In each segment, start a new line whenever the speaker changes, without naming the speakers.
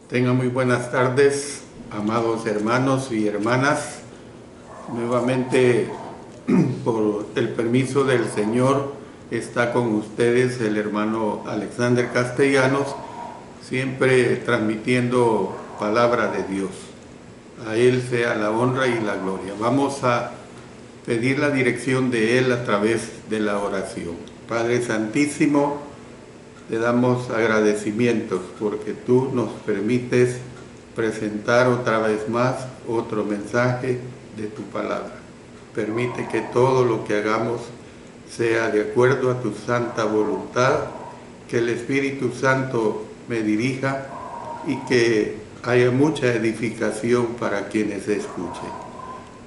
Tengan muy buenas tardes, amados hermanos y hermanas. Nuevamente, por el permiso del Señor, está con ustedes el hermano Alexander Castellanos, siempre transmitiendo palabra de Dios. A Él sea la honra y la gloria. Vamos a pedir la dirección de Él a través de la oración. Padre Santísimo, te damos agradecimientos porque tú nos permites presentar otra vez más otro mensaje de tu palabra. Permite que todo lo que hagamos sea de acuerdo a tu santa voluntad, que el Espíritu Santo me dirija y que haya mucha edificación para quienes escuchen.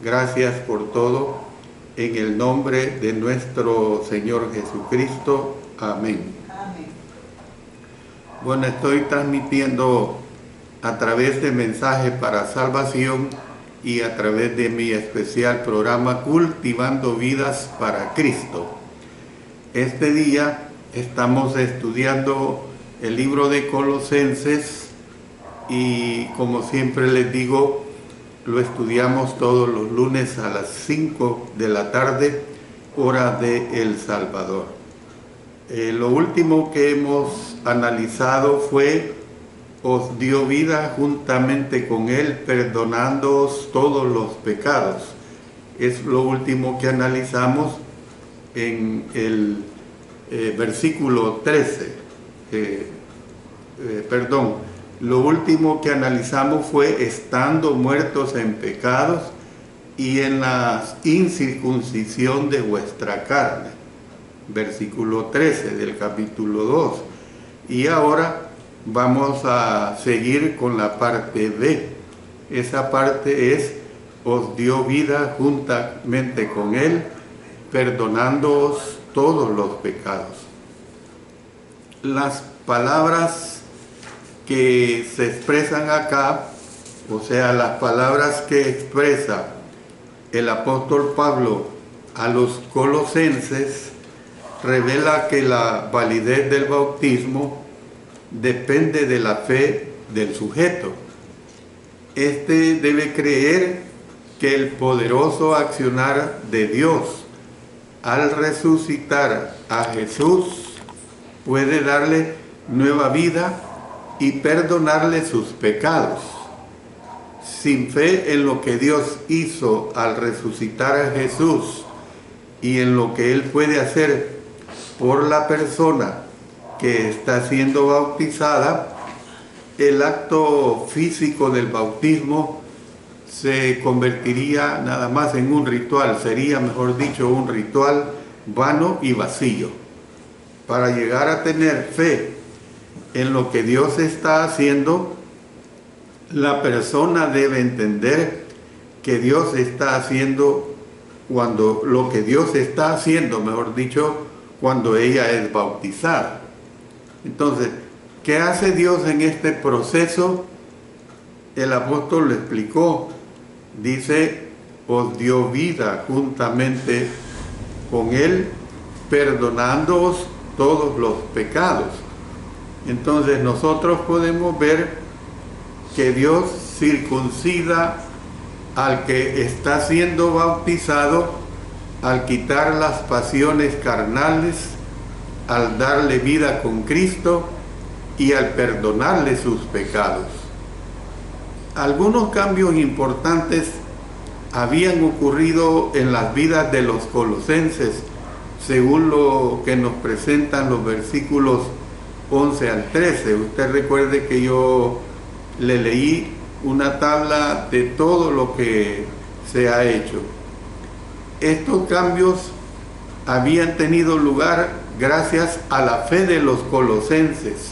Gracias por todo, en el nombre de nuestro Señor Jesucristo. Amén. Bueno, estoy transmitiendo a través de Mensaje para Salvación y a través de mi especial programa Cultivando Vidas para Cristo. Este día estamos estudiando el libro de Colosenses y, como siempre les digo, lo estudiamos todos los lunes a las 5 de la tarde, hora de El Salvador. Lo último que hemos analizado fue: os dio vida juntamente con Él, perdonándoos todos los pecados. Es lo último que analizamos en el versículo 13. Lo último que analizamos fue: estando muertos en pecados y en la incircuncisión de vuestra carne. Versículo 13 del capítulo 2. Y ahora vamos a seguir con la parte B. Esa parte es: os dio vida juntamente con Él, perdonándoos todos los pecados. Las palabras que se expresan acá, o sea, las palabras que expresa el apóstol Pablo a los colosenses, revela que la validez del bautismo depende de la fe del sujeto. Este debe creer que el poderoso accionar de Dios al resucitar a Jesús puede darle nueva vida y perdonarle sus pecados. Sin fe en lo que Dios hizo al resucitar a Jesús y en lo que Él puede hacer por la persona que está siendo bautizada, el acto físico del bautismo se convertiría nada más en un ritual, sería, mejor dicho, un ritual vano y vacío. Para llegar a tener fe en lo que Dios está haciendo, la persona debe entender que Dios está haciendo lo que Dios está haciendo, mejor dicho, cuando ella es bautizada. Entonces, ¿qué hace Dios en este proceso? El apóstol lo explicó. Dice: os dio vida juntamente con Él, perdonándoos todos los pecados. Entonces nosotros podemos ver que Dios circuncida al que está siendo bautizado al quitar las pasiones carnales, al darle vida con Cristo y al perdonarle sus pecados. Algunos cambios importantes habían ocurrido en las vidas de los colosenses, según lo que nos presentan los versículos 11 al 13. Usted recuerde que yo le leí una tabla de todo lo que se ha hecho. Estos cambios habían tenido lugar gracias a la fe de los colosenses,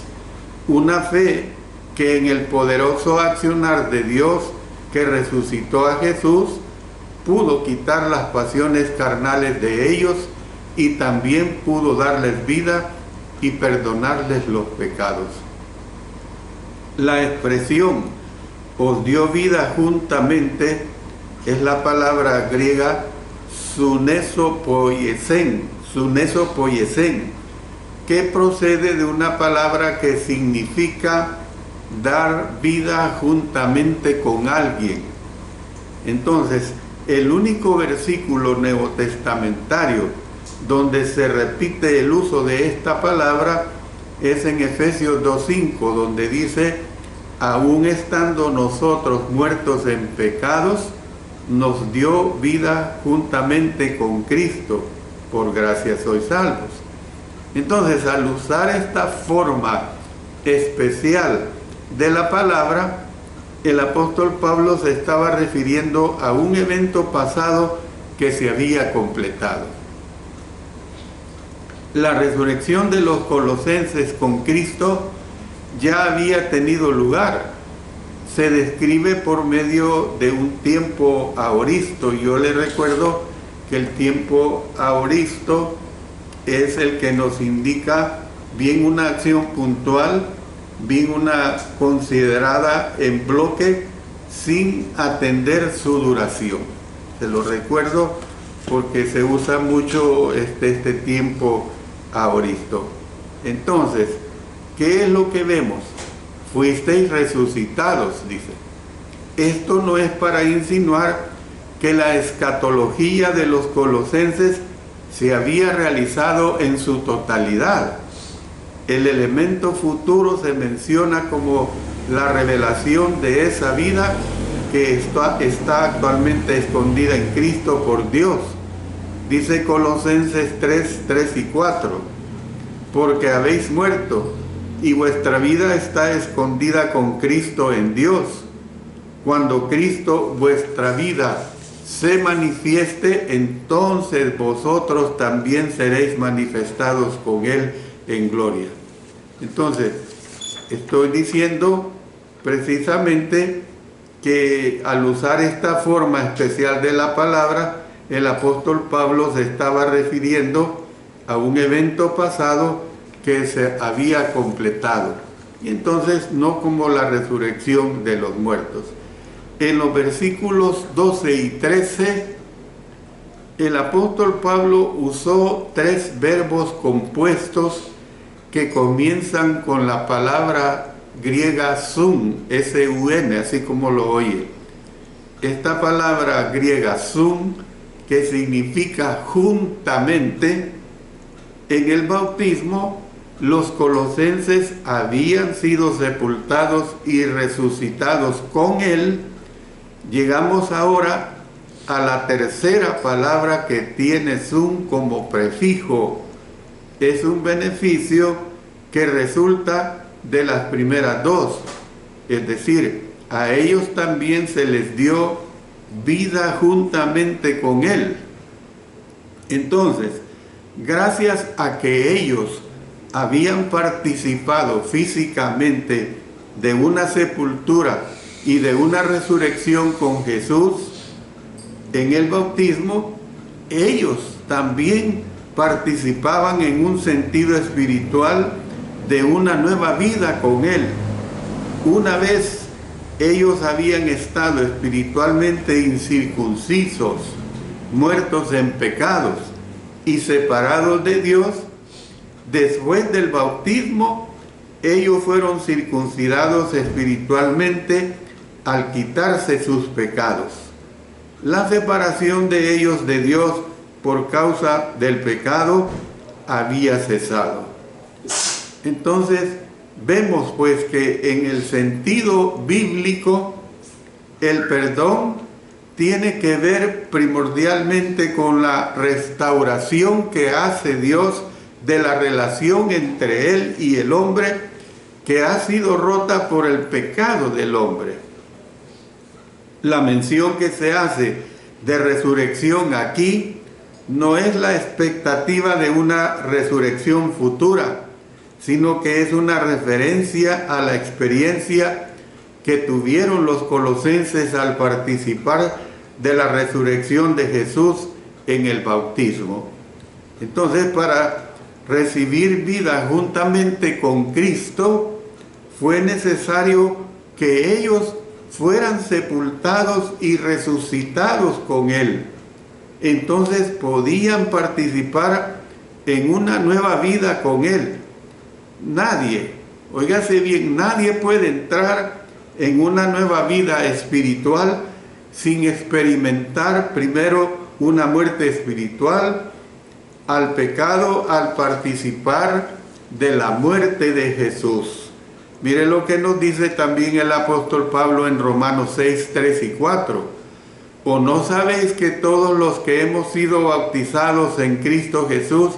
una fe que en el poderoso accionar de Dios que resucitó a Jesús pudo quitar las pasiones carnales de ellos y también pudo darles vida y perdonarles los pecados. La expresión os dio vida juntamente es la palabra griega sunesopoiesen, que procede de una palabra que significa dar vida juntamente con alguien. Entonces, el único versículo neotestamentario donde se repite el uso de esta palabra es en Efesios 2:5, donde dice: aún estando nosotros muertos en pecados, nos dio vida juntamente con Cristo, por gracia sois salvos. Entonces, al usar esta forma especial de la palabra, el apóstol Pablo se estaba refiriendo a un evento pasado que se había completado. La resurrección de los colosenses con Cristo ya había tenido lugar. Se describe por medio de un tiempo aoristo. Yo le recuerdo que el tiempo aoristo es el que nos indica bien una acción puntual, bien una considerada en bloque, sin atender su duración. Se lo recuerdo porque se usa mucho este tiempo aoristo. Entonces, ¿qué es lo que vemos? Fuisteis resucitados, dice. Esto no es para insinuar que la escatología de los colosenses se había realizado en su totalidad. El elemento futuro se menciona como la revelación de esa vida que está actualmente escondida en Cristo por Dios. Dice Colosenses 3 y 4, porque habéis muerto y vuestra vida está escondida con Cristo en Dios. Cuando Cristo, vuestra vida, se manifieste, entonces vosotros también seréis manifestados con Él en gloria. Entonces, estoy diciendo precisamente que al usar esta forma especial de la palabra, el apóstol Pablo se estaba refiriendo a un evento pasado que se había completado. Y entonces no como la resurrección de los muertos. En los versículos 12 y 13, el apóstol Pablo usó 3 verbos compuestos que comienzan con la palabra griega sun, S-U-N, así como lo oye. Esta palabra griega sun, que significa juntamente, en el bautismo los colosenses habían sido sepultados y resucitados con Él. Llegamos ahora a la tercera palabra que tiene sun como prefijo. Es un beneficio que resulta de las primeras dos, es decir, a ellos también se les dio vida juntamente con Él. Entonces, gracias a que ellos habían participado físicamente de una sepultura y de una resurrección con Jesús en el bautismo, ellos también participaban en un sentido espiritual de una nueva vida con Él. Una vez ellos habían estado espiritualmente incircuncisos, muertos en pecados y separados de Dios. Después del bautismo, ellos fueron circuncidados espiritualmente al quitarse sus pecados. La separación de ellos de Dios por causa del pecado había cesado. Entonces, vemos pues que en el sentido bíblico, el perdón tiene que ver primordialmente con la restauración que hace Dios de la relación entre Él y el hombre, que ha sido rota por el pecado del hombre. La mención que se hace de resurrección aquí no es la expectativa de una resurrección futura, sino que es una referencia a la experiencia que tuvieron los colosenses al participar de la resurrección de Jesús en el bautismo. Entonces, para recibir vida juntamente con Cristo, fue necesario que ellos fueran sepultados y resucitados con Él. Entonces podían participar en una nueva vida con Él. Nadie Óigase bien, nadie puede entrar en una nueva vida espiritual sin experimentar primero una muerte espiritual al pecado, al participar de la muerte de Jesús. Mire lo que nos dice también el apóstol Pablo en Romanos 6, 3 y 4. ¿O no sabéis que todos los que hemos sido bautizados en Cristo Jesús,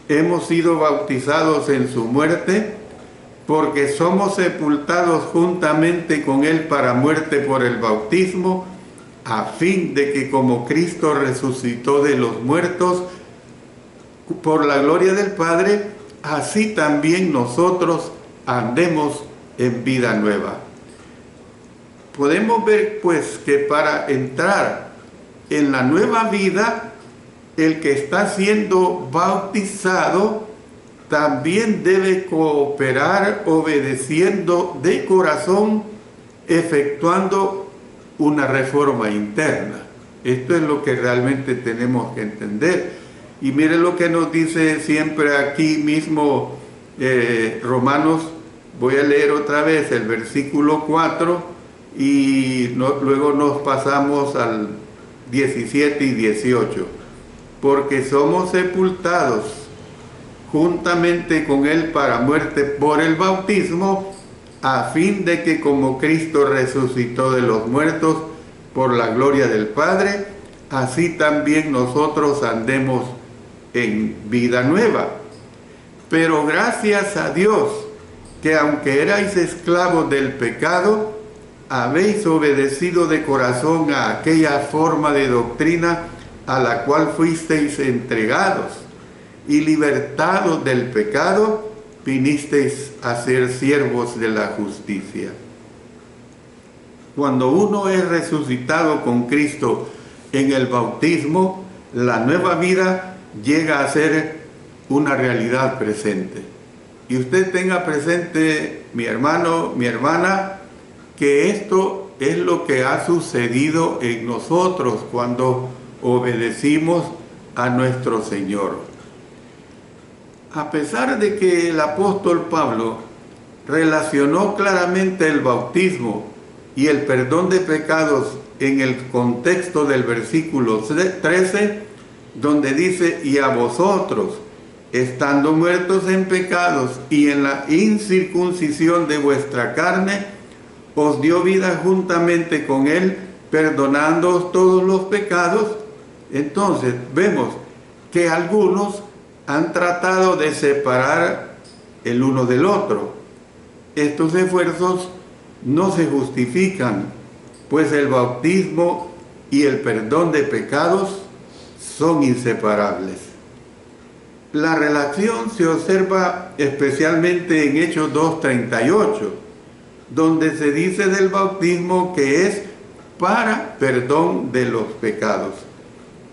hemos sido bautizados en su muerte? Porque somos sepultados juntamente con Él para muerte por el bautismo, a fin de que como Cristo resucitó de los muertos por la gloria del Padre, así también nosotros andemos en vida nueva. Podemos ver pues que para entrar en la nueva vida, el que está siendo bautizado también debe cooperar obedeciendo de corazón, efectuando una reforma interna. Esto es lo que realmente tenemos que entender. Y mire lo que nos dice siempre aquí mismo Romanos. Voy a leer otra vez el versículo 4 y luego nos pasamos al 17 y 18. Porque somos sepultados juntamente con Él para muerte por el bautismo, a fin de que como Cristo resucitó de los muertos por la gloria del Padre, así también nosotros andemos en vida nueva. Pero gracias a Dios, que aunque erais esclavos del pecado, habéis obedecido de corazón a aquella forma de doctrina a la cual fuisteis entregados, y libertados del pecado, vinisteis a ser siervos de la justicia. Cuando uno es resucitado con Cristo en el bautismo, la nueva vida llega a ser una realidad presente. Y usted tenga presente, mi hermano, mi hermana, que esto es lo que ha sucedido en nosotros cuando obedecimos a nuestro Señor. A pesar de que el apóstol Pablo relacionó claramente el bautismo y el perdón de pecados en el contexto del versículo 13, donde dice: y a vosotros, estando muertos en pecados y en la incircuncisión de vuestra carne, os dio vida juntamente con Él, perdonándoos todos los pecados. Entonces vemos que algunos han tratado de separar el uno del otro. Estos esfuerzos no se justifican, pues el bautismo y el perdón de pecados son inseparables. La relación se observa especialmente en Hechos 2:38, donde se dice del bautismo que es para perdón de los pecados.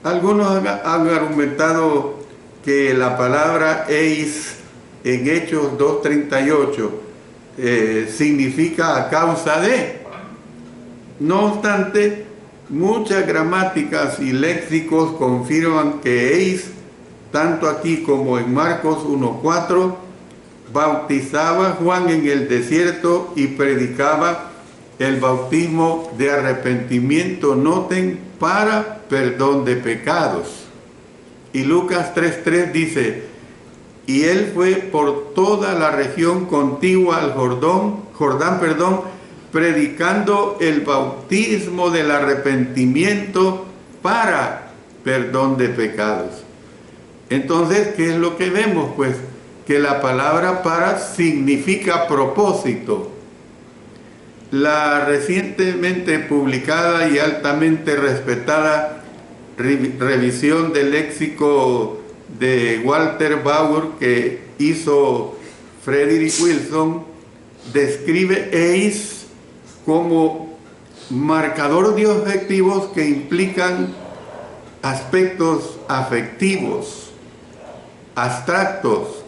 Algunos han argumentado que la palabra eis en Hechos 2:38 significa a causa de. No obstante, muchas gramáticas y léxicos confirman que eis, tanto aquí como en Marcos 1:4, bautizaba Juan en el desierto y predicaba el bautismo de arrepentimiento, noten, para perdón de pecados. Y Lucas 3:3 dice: y él fue por toda la región contigua al Jordán, predicando el bautismo del arrepentimiento para perdón de pecados. Entonces, ¿qué es lo que vemos? Pues que la palabra para significa propósito. La recientemente publicada y altamente respetada revisión del léxico de Walter Bauer que hizo Frederick Wilson describe eis como marcador de objetivos que implican aspectos afectivos, abstractos,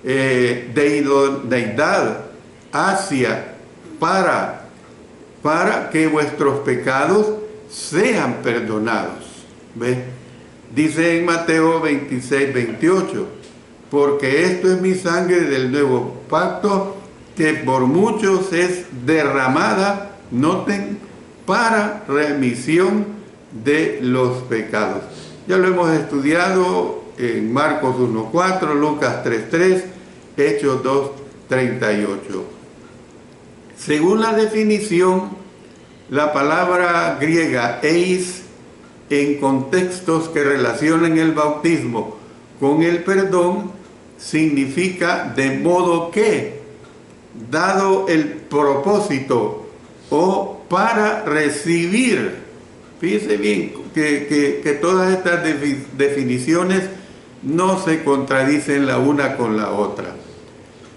deidad, hacia, para que vuestros pecados sean perdonados. ¿Ve? Dice en Mateo 26:28, porque esto es mi sangre del nuevo pacto, que por muchos es derramada, noten, para remisión de los pecados. Ya lo hemos estudiado en Marcos 1:4, Lucas 3:3, Hechos 2:38. Según la definición, la palabra griega eis, en contextos que relacionan el bautismo con el perdón, significa de modo que, dado el propósito o para recibir. Fíjense bien que todas estas definiciones no se contradicen la una con la otra.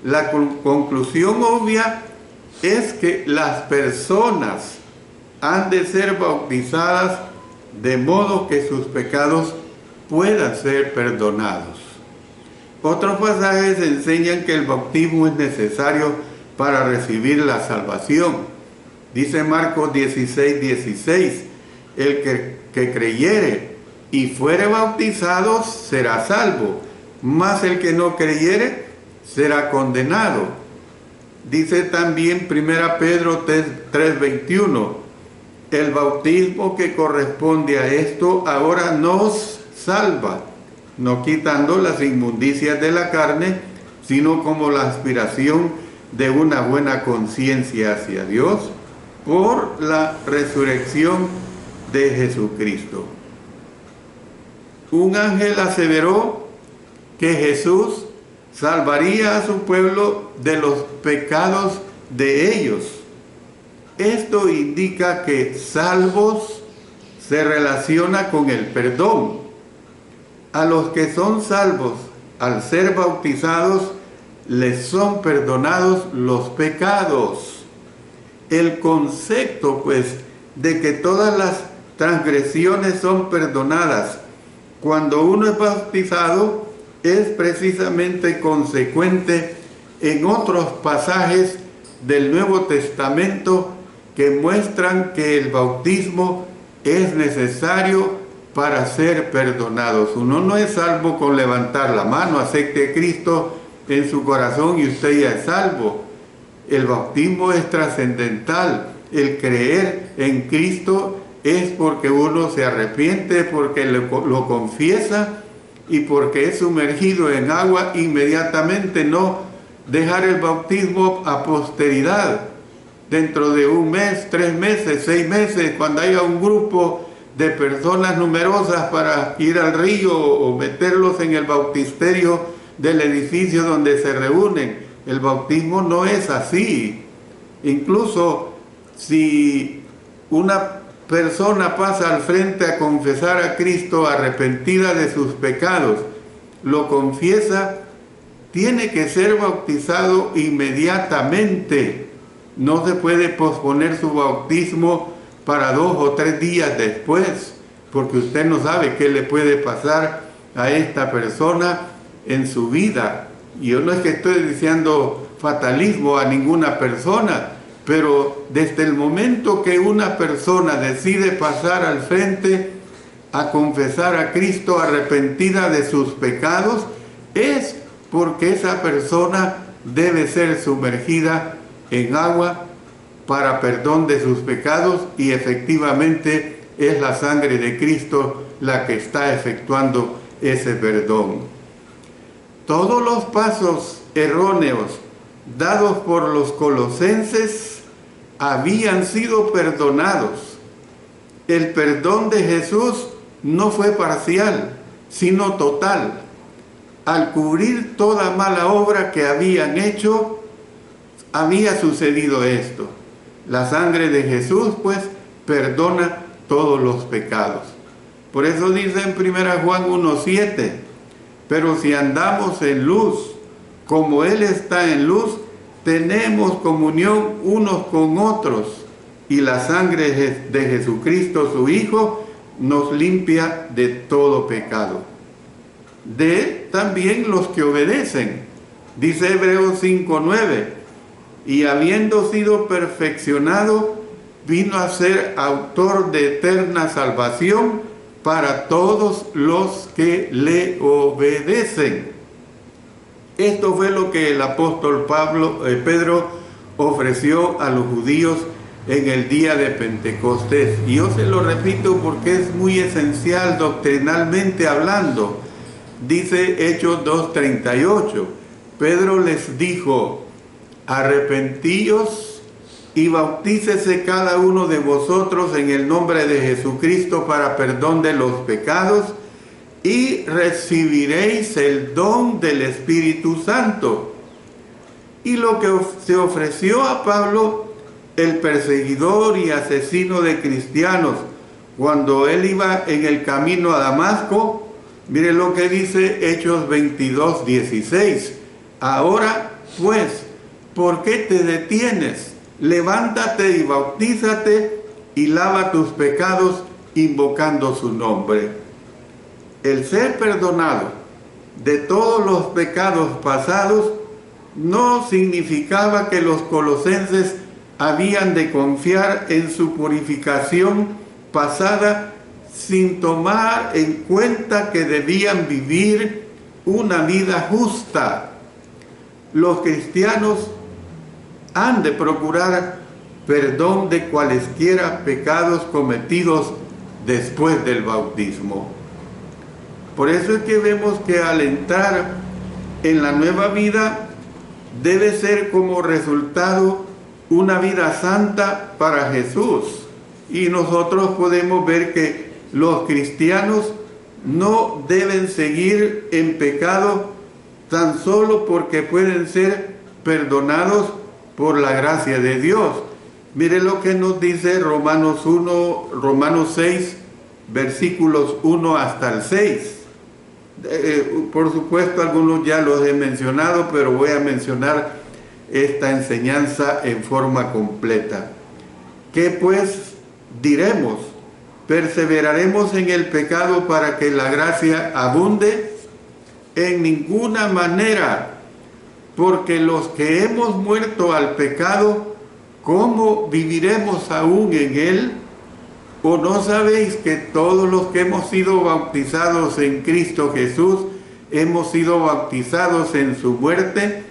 La conclusión obvia es que las personas han de ser bautizadas de modo que sus pecados puedan ser perdonados. Otros pasajes enseñan que el bautismo es necesario para recibir la salvación. Dice Marcos 16:16, el que creyere y fuere bautizado será salvo, mas el que no creyere será condenado. Dice también 1 Pedro 3:21, el bautismo que corresponde a esto ahora nos salva, no quitando las inmundicias de la carne, sino como la aspiración de una buena conciencia hacia Dios por la resurrección de Jesucristo. Un ángel aseveró que Jesús salvaría a su pueblo de los pecados de ellos. Esto indica que salvos se relaciona con el perdón. A los que son salvos, al ser bautizados, les son perdonados los pecados. El concepto, pues, de que todas las transgresiones son perdonadas cuando uno es bautizado es precisamente consecuente en otros pasajes del Nuevo Testamento que muestran que el bautismo es necesario para ser perdonados. Uno no es salvo con levantar la mano, acepte a Cristo en su corazón y usted ya es salvo. El bautismo es trascendental. El creer en Cristo es porque uno se arrepiente, porque lo confiesa y porque es sumergido en agua inmediatamente, no dejar el bautismo a posteridad. Dentro de un mes, 3 meses, 6 meses, cuando haya un grupo de personas numerosas para ir al río o meterlos en el bautisterio del edificio donde se reúnen. El bautismo no es así. Incluso si una persona pasa al frente a confesar a Cristo arrepentida de sus pecados, lo confiesa, tiene que ser bautizado inmediatamente. No se puede posponer su bautismo para 2 o 3 días después, porque usted no sabe qué le puede pasar a esta persona en su vida. Y yo no es que estoy diciendo fatalismo a ninguna persona, pero desde el momento que una persona decide pasar al frente a confesar a Cristo arrepentida de sus pecados, es porque esa persona debe ser sumergida en agua para perdón de sus pecados, y efectivamente es la sangre de Cristo la que está efectuando ese perdón. Todos los pasos erróneos dados por los colosenses habían sido perdonados. El perdón de Jesús no fue parcial, sino total. Al cubrir toda mala obra que habían hecho, había sucedido esto. La sangre de Jesús, pues, perdona todos los pecados. Por eso dice en 1 Juan 1:7, pero si andamos en luz, como Él está en luz, tenemos comunión unos con otros, y la sangre de Jesucristo, su Hijo, nos limpia de todo pecado. De también los que obedecen, dice Hebreos 5:9, y habiendo sido perfeccionado, vino a ser autor de eterna salvación para todos los que le obedecen. Esto fue lo que el apóstol Pedro ofreció a los judíos en el día de Pentecostés. Y yo se lo repito porque es muy esencial doctrinalmente hablando. Dice Hechos 2:38, Pedro les dijo: arrepentíos y bautícese cada uno de vosotros en el nombre de Jesucristo para perdón de los pecados, y recibiréis el don del Espíritu Santo. Y lo que se ofreció a Pablo, el perseguidor y asesino de cristianos, cuando él iba en el camino a Damasco, mire lo que dice Hechos 22:16. Ahora pues, ¿por qué te detienes? Levántate y bautízate y lava tus pecados invocando su nombre. El ser perdonado de todos los pecados pasados no significaba que los colosenses habían de confiar en su purificación pasada sin tomar en cuenta que debían vivir una vida justa. Los cristianos han de procurar perdón de cualesquiera pecados cometidos después del bautismo. Por eso es que vemos que al entrar en la nueva vida debe ser como resultado una vida santa para Jesús. Y nosotros podemos ver que los cristianos no deben seguir en pecado tan solo porque pueden ser perdonados por la gracia de Dios. Mire lo que nos dice Romanos 6, versículos 1 hasta el 6. Por supuesto, algunos ya los he mencionado, pero voy a mencionar esta enseñanza en forma completa. ¿Qué pues diremos? ¿Perseveraremos en el pecado para que la gracia abunde? En ninguna manera, porque los que hemos muerto al pecado, ¿cómo viviremos aún en él? ¿O no sabéis que todos los que hemos sido bautizados en Cristo Jesús, hemos sido bautizados en su muerte?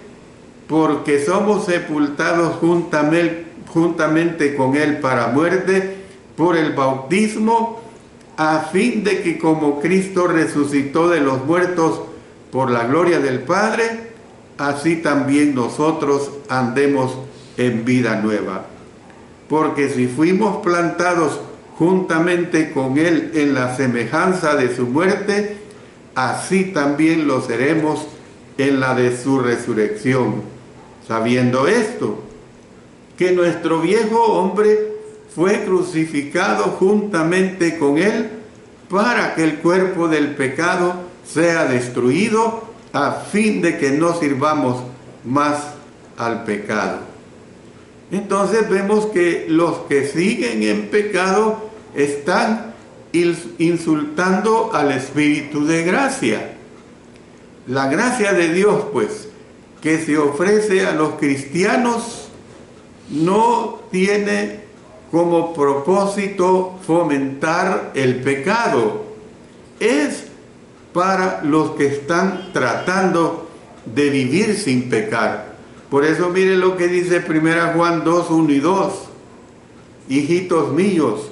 Porque somos sepultados juntamente con él para muerte por el bautismo, a fin de que como Cristo resucitó de los muertos por la gloria del Padre, así también nosotros andemos en vida nueva. Porque si fuimos plantados juntamente con él en la semejanza de su muerte, así también lo seremos en la de su resurrección. Sabiendo esto, que nuestro viejo hombre fue crucificado juntamente con él, para que el cuerpo del pecado sea destruido, a fin de que no sirvamos más al pecado. Entonces vemos que los que siguen en pecado están insultando al Espíritu de gracia. La gracia de Dios, pues, que se ofrece a los cristianos, no tiene como propósito fomentar el pecado. Es para los que están tratando de vivir sin pecar. Por eso mire lo que dice 1 Juan 2, 1 y 2. Hijitos míos,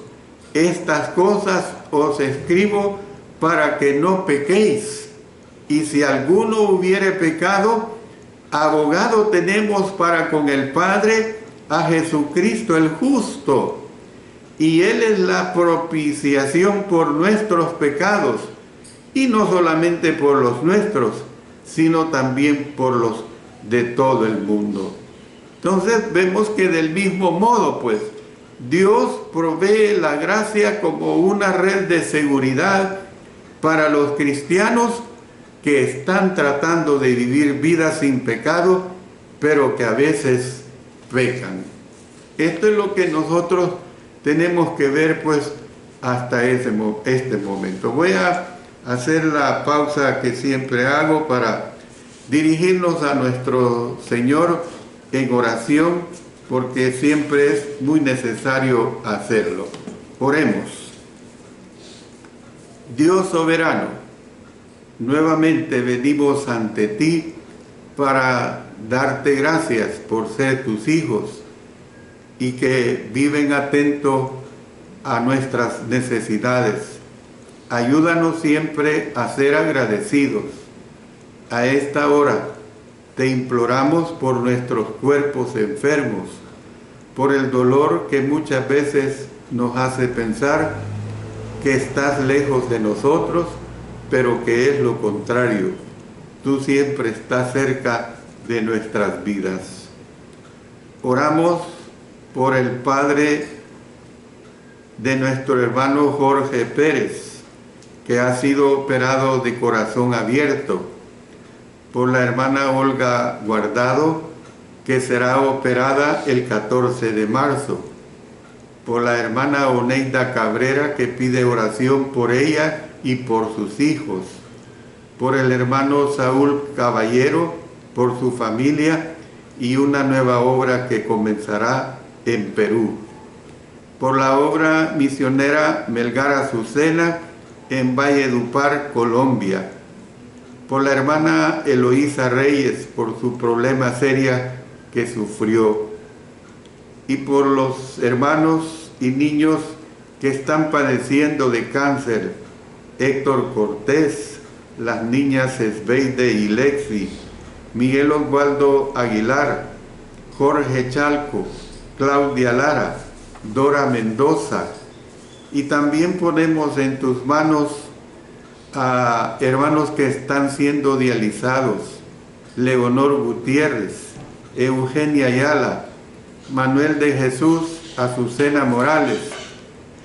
estas cosas os escribo para que no pequéis. Y si alguno hubiere pecado, abogado tenemos para con el Padre, a Jesucristo el justo. Y Él es la propiciación por nuestros pecados, y no solamente por los nuestros, sino también por los de todo el mundo. Entonces vemos que del mismo modo, pues, Dios provee la gracia como una red de seguridad para los cristianos que están tratando de vivir vidas sin pecado, pero que a veces pecan. Esto es lo que nosotros tenemos que ver, pues, hasta este momento. Voy a hacer la pausa que siempre hago para dirigirnos a nuestro Señor en oración, porque siempre es muy necesario hacerlo. Oremos. Dios soberano, nuevamente venimos ante ti para darte gracias por ser tus hijos y que viven atentos a nuestras necesidades. Ayúdanos siempre a ser agradecidos. A esta hora te imploramos por nuestros cuerpos enfermos, por el dolor que muchas veces nos hace pensar que estás lejos de nosotros, pero que es lo contrario. Tú siempre estás cerca de nuestras vidas. Oramos por el padre de nuestro hermano Jorge Pérez, que ha sido operado de corazón abierto, por la hermana Olga Guardado, que será operada el 14 de marzo, por la hermana Oneida Cabrera, que pide oración por ella y por sus hijos, por el hermano Saúl Caballero, por su familia y una nueva obra que comenzará en Perú, por la obra misionera Melgar Azucena en Valledupar, Colombia, por la hermana Eloísa Reyes por su problema seria que sufrió, y por los hermanos y niños que están padeciendo de cáncer: Héctor Cortés, las niñas Esbeide y Lexi, Miguel Osvaldo Aguilar, Jorge Chalco, Claudia Lara, Dora Mendoza, y también ponemos en tus manos a hermanos que están siendo dializados: Leonor Gutiérrez, Eugenia Ayala, Manuel de Jesús, Azucena Morales,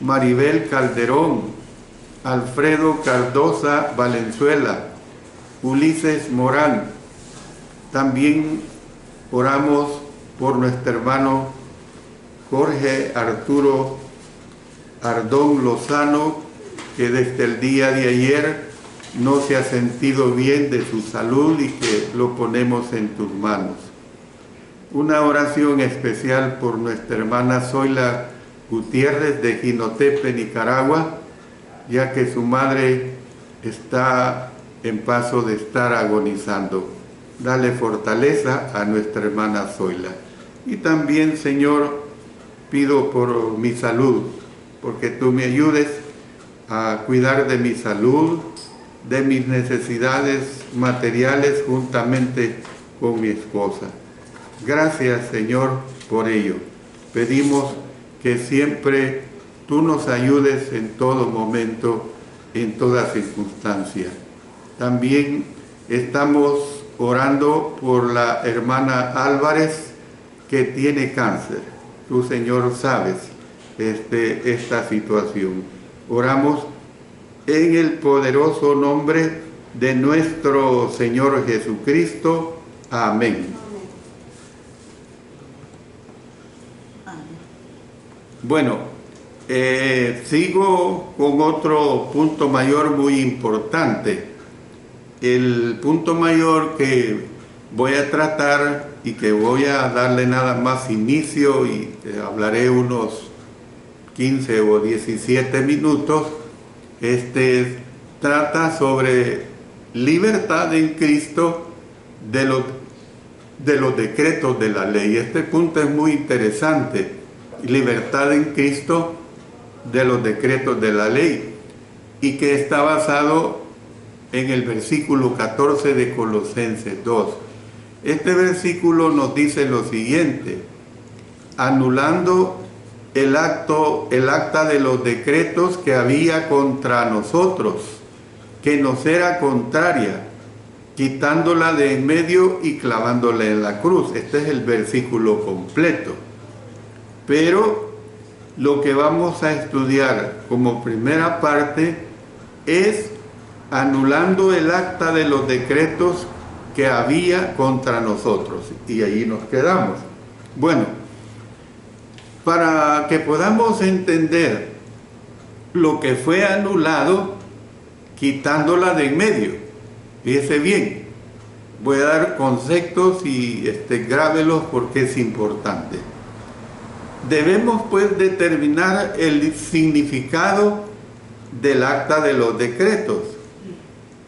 Maribel Calderón, Alfredo Cardosa Valenzuela, Ulises Morán. También oramos por nuestro hermano Jorge Arturo Ardón Lozano, que desde el día de ayer no se ha sentido bien de su salud y que lo ponemos en tus manos. Una oración especial por nuestra hermana Zoila Gutiérrez de Jinotepe, Nicaragua, ya que su madre está en paso de estar agonizando. Dale fortaleza a nuestra hermana Zoila. Y también, Señor, pido por mi salud, porque tú me ayudes a cuidar de mi salud, de mis necesidades materiales juntamente con mi esposa. Gracias, Señor, por ello. Pedimos que siempre tú nos ayudes en todo momento, en toda circunstancia. También estamos orando por la hermana Álvarez, que tiene cáncer. Tú, Señor, sabes esta situación. Oramos en el poderoso nombre de nuestro Señor Jesucristo. Amén. Bueno, sigo con otro punto mayor muy importante. El punto mayor que voy a tratar y que voy a darle nada más inicio y hablaré unos 15 o 17 minutos, trata sobre libertad en Cristo de los decretos de la ley. Este punto es muy interesante. Libertad en Cristo de los decretos de la ley, y que está basado en el versículo 14 de Colosenses 2. Este versículo nos dice lo siguiente: anulando el acta de los decretos que había contra nosotros, que nos era contraria, quitándola de en medio y clavándola en la cruz. Este es el versículo completo. Pero lo que vamos a estudiar como primera parte es anulando el acta de los decretos que había contra nosotros. Y allí nos quedamos. Bueno, para que podamos entender lo que fue anulado, quitándola de en medio. Fíjese bien, voy a dar conceptos y grábelos porque es importante. Debemos pues determinar el significado del acta de los decretos.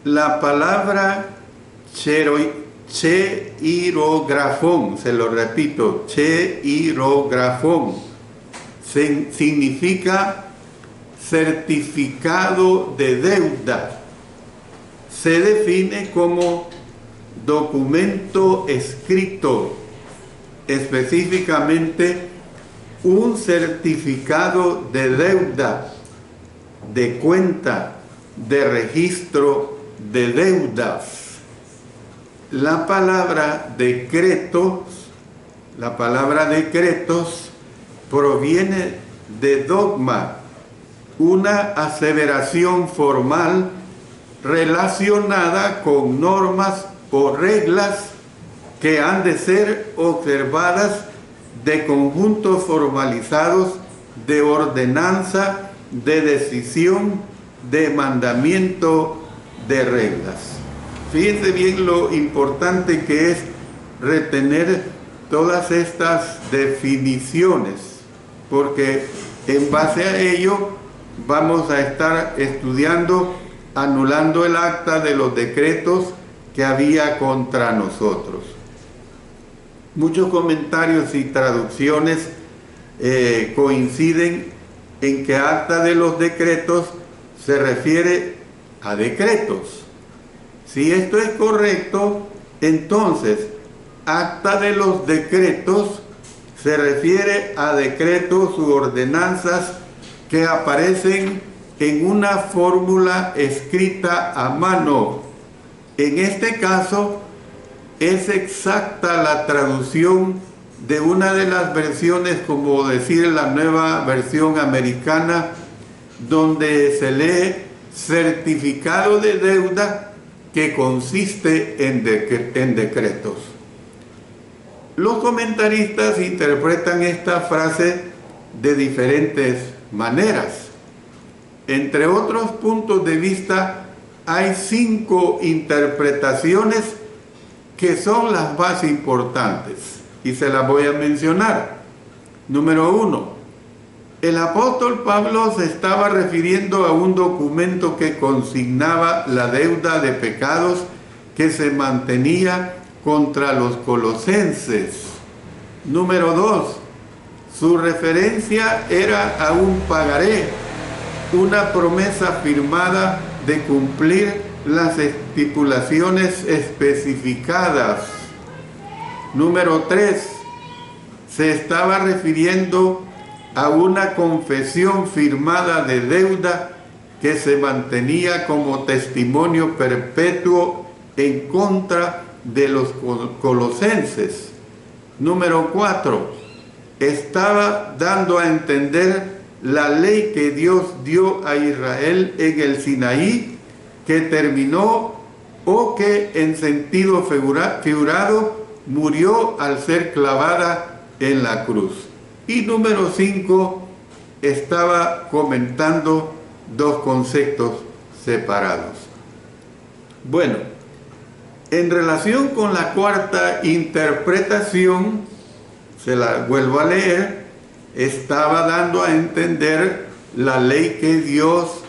La palabra cheirografón, se lo repito, cheirografón, significa certificado de deuda. Se define como documento escrito, específicamente un certificado de deuda, de cuenta, de registro de deudas. La palabra decretos proviene de dogma, una aseveración formal relacionada con normas o reglas que han de ser observadas de conjuntos formalizados de ordenanza, de decisión, de mandamiento, de reglas. Fíjense bien lo importante que es retener todas estas definiciones, porque en base a ello vamos a estar estudiando, anulando el acta de los decretos que había contra nosotros. Muchos comentarios y traducciones coinciden en que acta de los decretos se refiere a decretos. Si esto es correcto, entonces acta de los decretos se refiere a decretos u ordenanzas que aparecen en una fórmula escrita a mano. En este caso, es exacta la traducción de una de las versiones, como decir la nueva versión americana, donde se lee certificado de deuda que consiste en decretos. Los comentaristas interpretan esta frase de diferentes maneras. Entre otros puntos de vista, hay 5 interpretaciones que son las más importantes y se las voy a mencionar. Número 1. El apóstol Pablo se estaba refiriendo a un documento que consignaba la deuda de pecados que se mantenía contra los colosenses. Número 2. Su referencia era a un pagaré, una promesa firmada de cumplir las estipulaciones especificadas. Número 3. Se estaba refiriendo a una confesión firmada de deuda que se mantenía como testimonio perpetuo en contra de los colosenses. Número 4. Estaba dando a entender la ley que Dios dio a Israel en el Sinaí, que terminó o que en sentido figurado murió al ser clavada en la cruz. Y número 5, estaba comentando 2 conceptos separados. Bueno, en relación con la cuarta interpretación, se la vuelvo a leer, estaba dando a entender la ley que Dios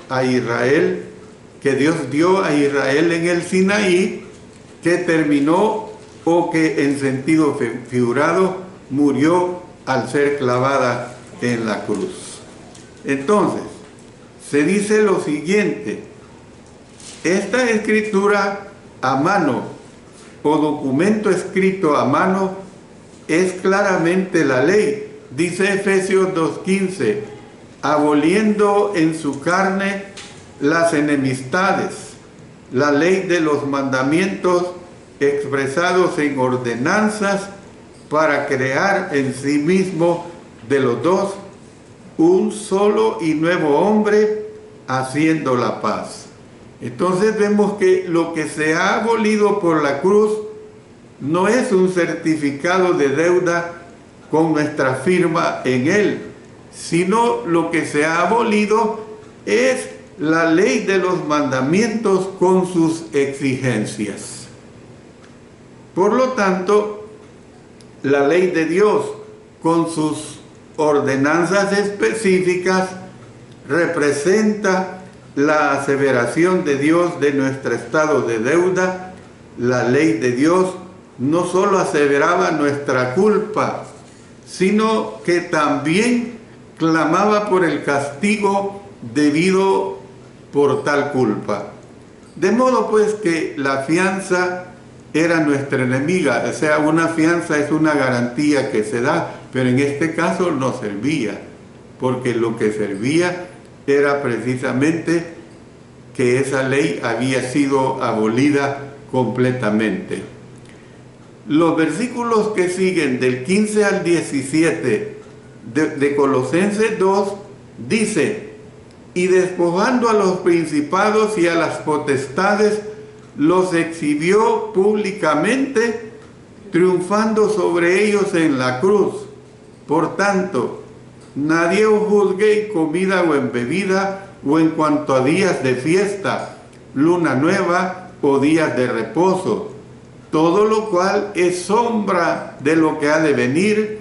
dio a Israel en el Sinaí, que terminó o que en sentido figurado murió al ser clavada en la cruz. Entonces, se dice lo siguiente: esta escritura a mano o documento escrito a mano es claramente la ley. Dice Efesios 2:15, aboliendo en su carne las enemistades, la ley de los mandamientos expresados en ordenanzas, para crear en sí mismo de los dos un solo y nuevo hombre, haciendo la paz. Entonces vemos que lo que se ha abolido por la cruz no es un certificado de deuda con nuestra firma en él, sino lo que se ha abolido es la ley de los mandamientos con sus exigencias. Por lo tanto, la ley de Dios con sus ordenanzas específicas representa la aseveración de Dios de nuestro estado de deuda. La ley de Dios no solo aseveraba nuestra culpa, sino que también clamaba por el castigo debido por tal culpa. De modo pues que la fianza era nuestra enemiga, o sea, una fianza es una garantía que se da, pero en este caso no servía, porque lo que servía era precisamente que esa ley había sido abolida completamente. Los versículos que siguen del 15 al 17 de Colosenses 2 dice: y despojando a los principados y a las potestades, los exhibió públicamente, triunfando sobre ellos en la cruz. Por tanto, nadie os juzgue en comida o en bebida, o en cuanto a días de fiesta, luna nueva o días de reposo, todo lo cual es sombra de lo que ha de venir,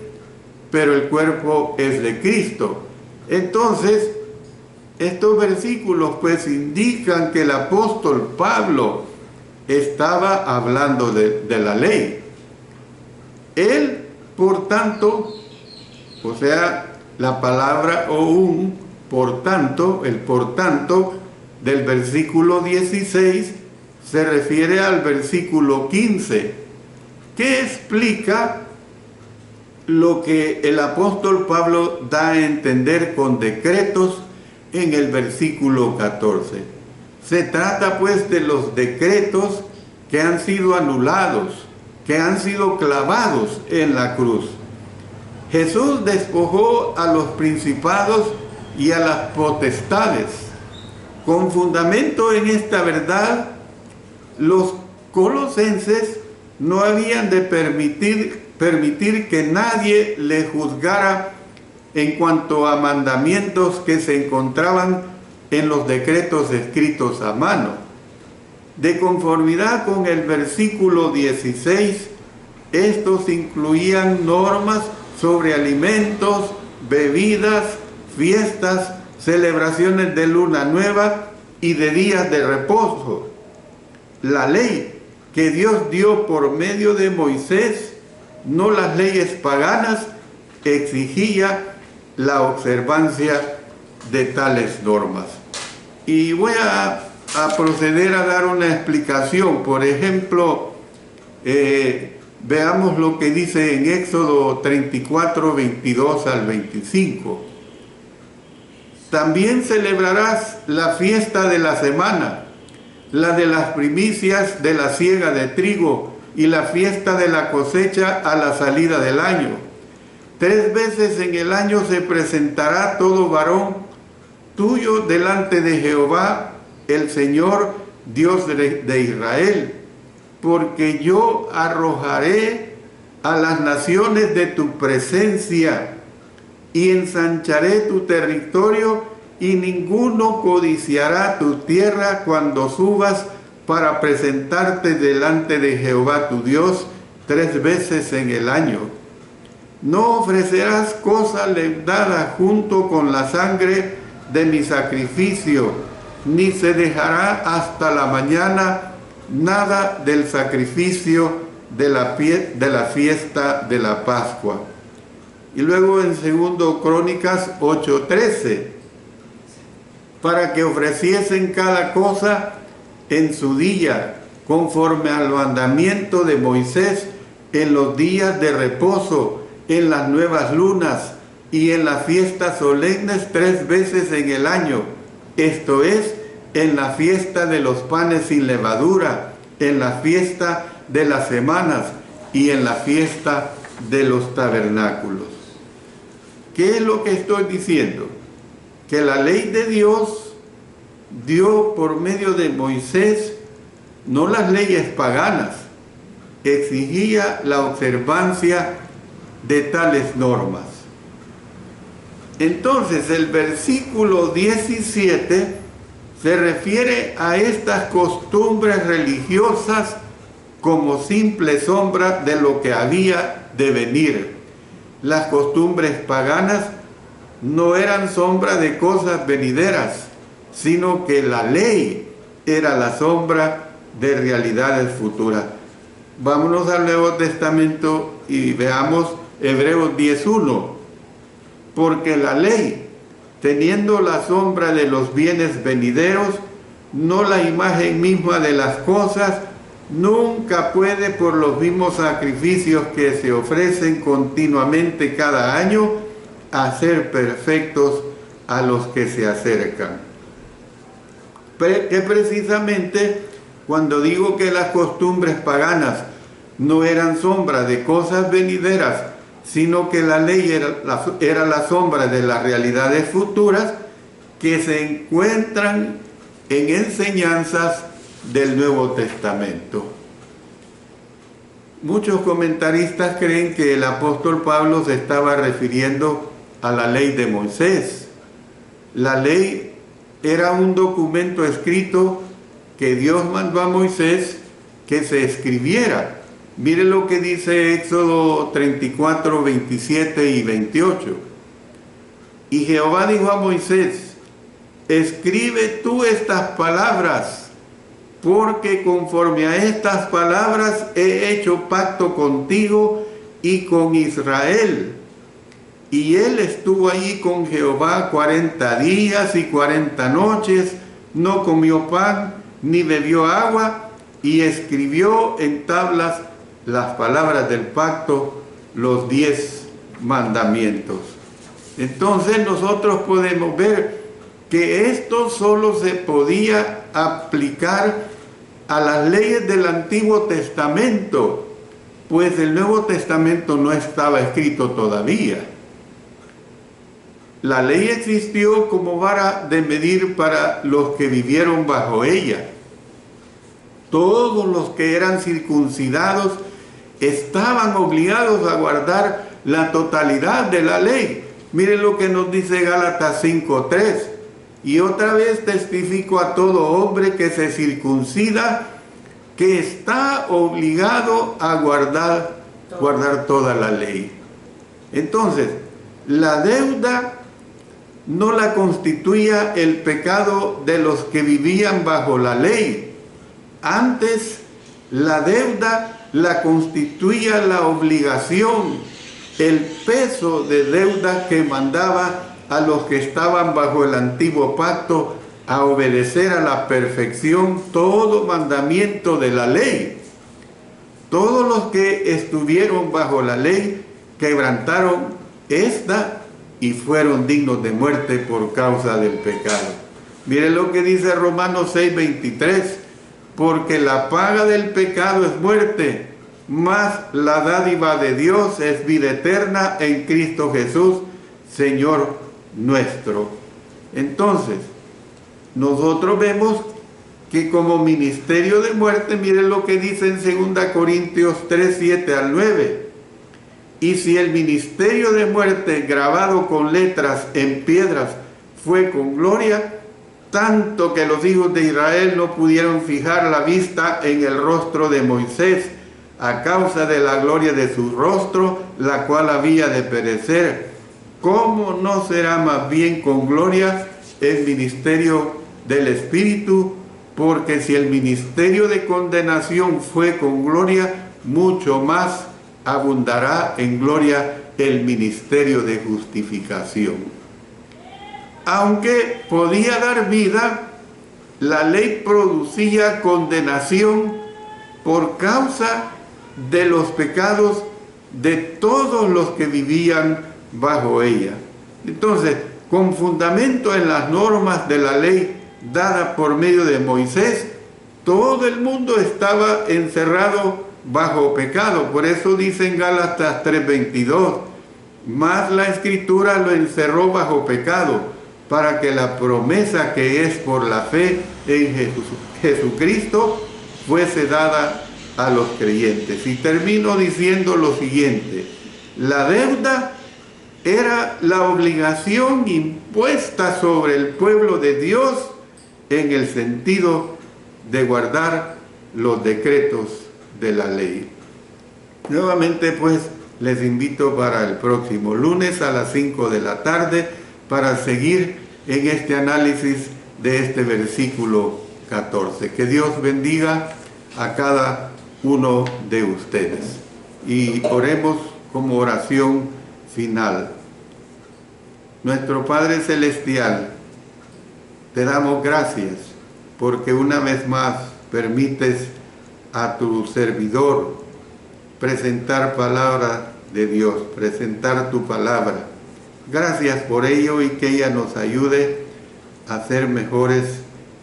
pero el cuerpo es de Cristo. Entonces, estos versículos pues indican que el apóstol Pablo estaba hablando de la ley. Él, por tanto, o sea, la palabra o un por tanto, el por tanto del versículo 16 se refiere al versículo 15, que explica lo que el apóstol Pablo da a entender con decretos en el versículo 14. Se trata pues de los decretos que han sido anulados, que han sido clavados en la cruz. Jesús despojó a los principados y a las potestades. Con fundamento en esta verdad, los colosenses no habían de permitir que nadie le juzgara en cuanto a mandamientos que se encontraban en los decretos escritos a mano. De conformidad con el versículo 16, estos incluían normas sobre alimentos, bebidas, fiestas, celebraciones de luna nueva y de días de reposo. La ley que Dios dio por medio de Moisés, no las leyes paganas, exigía la observancia de tales normas. Y voy a proceder a dar una explicación. Por ejemplo, veamos lo que dice en Éxodo 34, 22 al 25. También celebrarás la fiesta de la semana, la de las primicias de la siega de trigo y la fiesta de la cosecha a la salida del año. 3 veces en el año se presentará todo varón tuyo delante de Jehová, el Señor, Dios de Israel, porque yo arrojaré a las naciones de tu presencia y ensancharé tu territorio, y ninguno codiciará tu tierra cuando subas para presentarte delante de Jehová tu Dios 3 veces en el año. No ofrecerás cosa leudada junto con la sangre de mi sacrificio, ni se dejará hasta la mañana nada del sacrificio de la fiesta de la Pascua. Y luego en 2 Crónicas 8:13, para que ofreciesen cada cosa en su día, conforme al mandamiento de Moisés, en los días de reposo, en las nuevas lunas y en las fiestas solemnes 3 veces en el año, esto es, en la fiesta de los panes sin levadura, en la fiesta de las semanas y en la fiesta de los tabernáculos. ¿Qué es lo que estoy diciendo? Que la ley de Dios dio por medio de Moisés, no las leyes paganas, exigía la observancia de tales normas. Entonces el versículo 17 se refiere a estas costumbres religiosas como simple sombra de lo que había de venir. Las costumbres paganas no eran sombra de cosas venideras, sino que la ley era la sombra de realidades futuras. Vámonos al Nuevo Testamento y veamos Hebreos 10:1. Porque la ley, teniendo la sombra de los bienes venideros, no la imagen misma de las cosas, nunca puede, por los mismos sacrificios que se ofrecen continuamente cada año, hacer perfectos a los que se acercan. Que precisamente cuando digo que las costumbres paganas no eran sombra de cosas venideras, sino que la ley era la sombra de las realidades futuras que se encuentran en enseñanzas del Nuevo Testamento. Muchos comentaristas creen que el apóstol Pablo se estaba refiriendo a la ley de Moisés. La ley era un documento escrito que Dios mandó a Moisés que se escribiera. Mire lo que dice Éxodo 34, 27 y 28. Y Jehová dijo a Moisés: escribe tú estas palabras, porque conforme a estas palabras he hecho pacto contigo y con Israel. Y él estuvo allí con Jehová 40 días y 40 noches, no comió pan ni bebió agua, y escribió en tablas las palabras del pacto, los 10 mandamientos. Entonces nosotros podemos ver que esto solo se podía aplicar a las leyes del Antiguo Testamento, pues el Nuevo Testamento no estaba escrito todavía. La ley existió como vara de medir para los que vivieron bajo ella. Todos los que eran circuncidados estaban obligados a guardar la totalidad de la ley. Miren lo que nos dice Gálatas 5:3. Y otra vez testifico a todo hombre que se circuncida, que está obligado a guardar toda la ley. Entonces, la deuda no la constituía el pecado de los que vivían bajo la ley. Antes, la deuda la constituía la obligación, el peso de deuda que mandaba a los que estaban bajo el antiguo pacto a obedecer a la perfección todo mandamiento de la ley. Todos los que estuvieron bajo la ley quebrantaron esta y fueron dignos de muerte por causa del pecado. Miren lo que dice Romanos 6:23. Porque la paga del pecado es muerte, mas la dádiva de Dios es vida eterna en Cristo Jesús, Señor nuestro. Entonces, nosotros vemos que como ministerio de muerte, miren lo que dice en 2 Corintios 3, 7 al 9. Y si el ministerio de muerte grabado con letras en piedras fue con gloria, tanto que los hijos de Israel no pudieron fijar la vista en el rostro de Moisés a causa de la gloria de su rostro, la cual había de perecer. ¿Cómo no será más bien con gloria el ministerio del Espíritu? Porque si el ministerio de condenación fue con gloria, mucho más abundará en gloria el ministerio de justificación. Aunque podía dar vida, la ley producía condenación por causa de los pecados de todos los que vivían bajo ella. Entonces, con fundamento en las normas de la ley dada por medio de Moisés, todo el mundo estaba encerrado bajo pecado. Por eso dice en Gálatas 3:22, mas la Escritura lo encerró bajo pecado, para que la promesa que es por la fe en Jesucristo fuese dada a los creyentes. Y termino diciendo lo siguiente: la deuda era la obligación impuesta sobre el pueblo de Dios en el sentido de guardar los decretos de la ley. Nuevamente, pues, les invito para el próximo lunes a las 5 de la tarde para seguir en este análisis de este versículo 14. Que Dios bendiga a cada uno de ustedes. Y oremos como oración final. Nuestro Padre Celestial, te damos gracias porque una vez más permites a tu servidor presentar palabra de Dios, presentar tu palabra. Gracias por ello y que ella nos ayude a ser mejores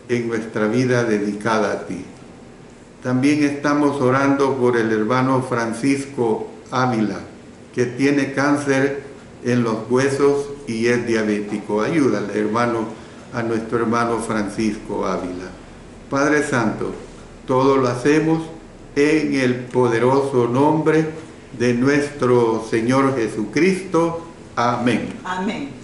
en nuestra vida dedicada a ti. También estamos orando por el hermano Francisco Ávila, que tiene cáncer en los huesos y es diabético. Ayúdale, hermano, a nuestro hermano Francisco Ávila. Padre Santo, todo lo hacemos en el poderoso nombre de nuestro Señor Jesucristo. Amén.
Amén.